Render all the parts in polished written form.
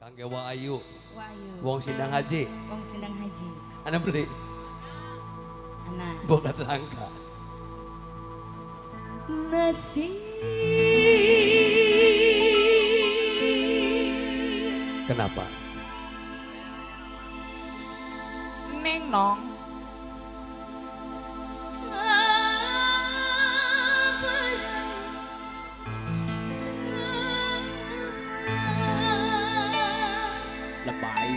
Kangge Wahyu. Wahyu. Wong Sindang Haji. Wong Sindang Haji. Ana beli. Ana. Boga langka. Nasi. Kenapa? Neng nong. Lebay.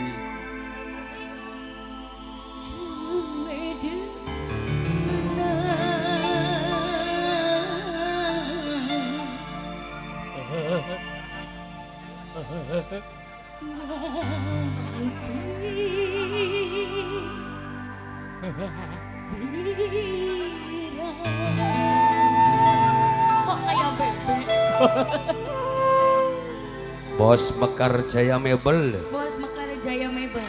Kok kayak bebek? Bos Mekar Jaya Mebel. Bos Mekar Jaya Mebel.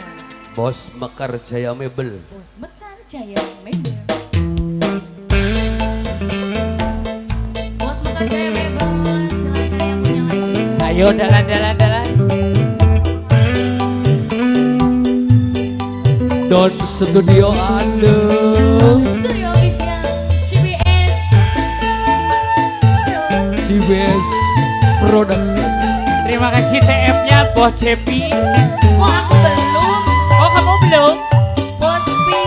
Bos Mekar Jaya Mebel. Bos Mekar Jaya Mebel. Bos Mekar Jaya Mebel. Silakan yang punya lagi. Ayo dalan. Don Studio Anu. Studio Official CBS. CBS Production. Terima kasih TM-nya Bos Cepi. Kok aku belum? Oh kamu belum? Bos Pi.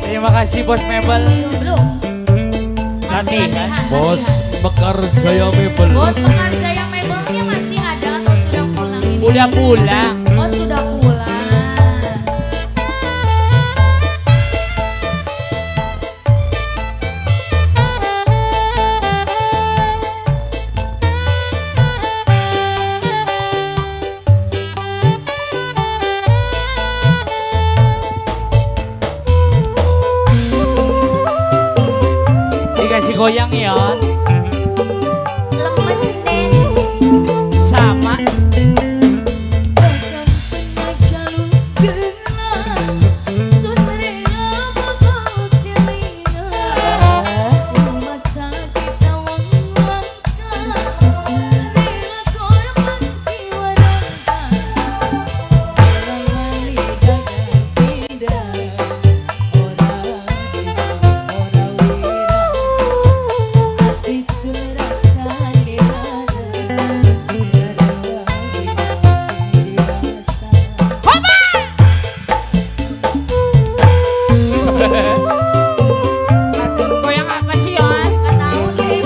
Terima kasih Bos Mebel. Belum. Nanti kan? Bos Mekar Jaya Mebel. Bos Mekar Jaya Mebelnya masih ada atau sudah pulang ini? Udah pulang. Oh sudah pulang. Dikasih goyang ya. Lemes deh. Sama. Goyang apa sih Yon? Nggak tahu deh.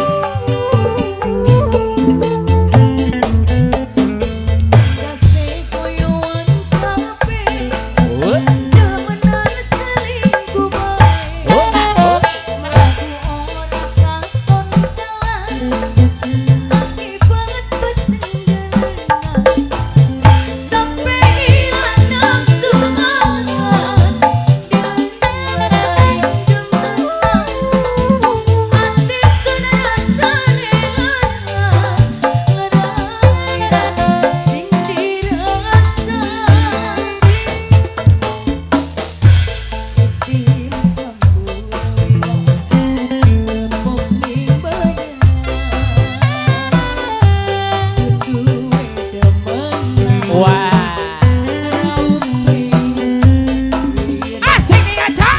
Wah. Asik nih ngaca.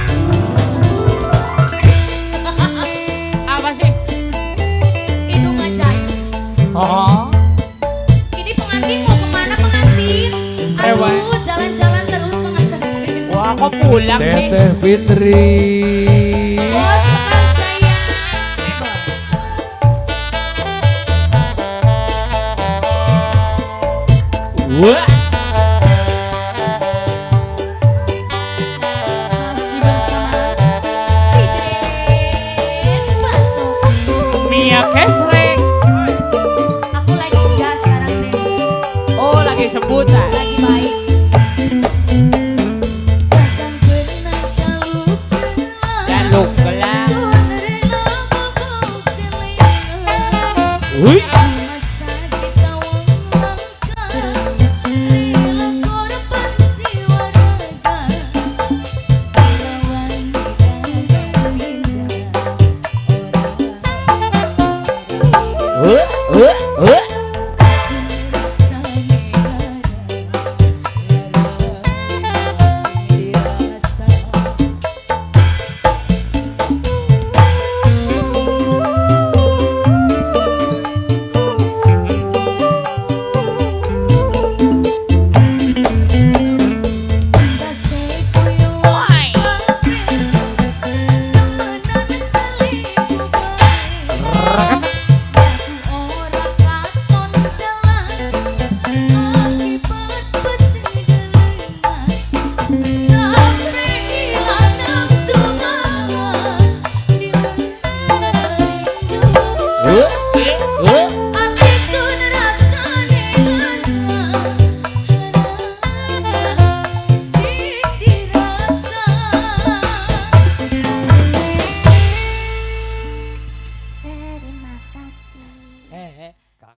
Apa sih? Hidung ajaib. Oh. Ini pengantin mau kemana pengantin? pulang sih. Teteh Fitri. Bos Mekar Jaya Wah, masih bersama si Den Masuk. Mia Kesrek. Aku lagi enggak sekarang Den, Oh, lagi sebutan. lagi baik. Bahkan pernah jaluk Jaluk gelang. suara rela mau cilik. Wih,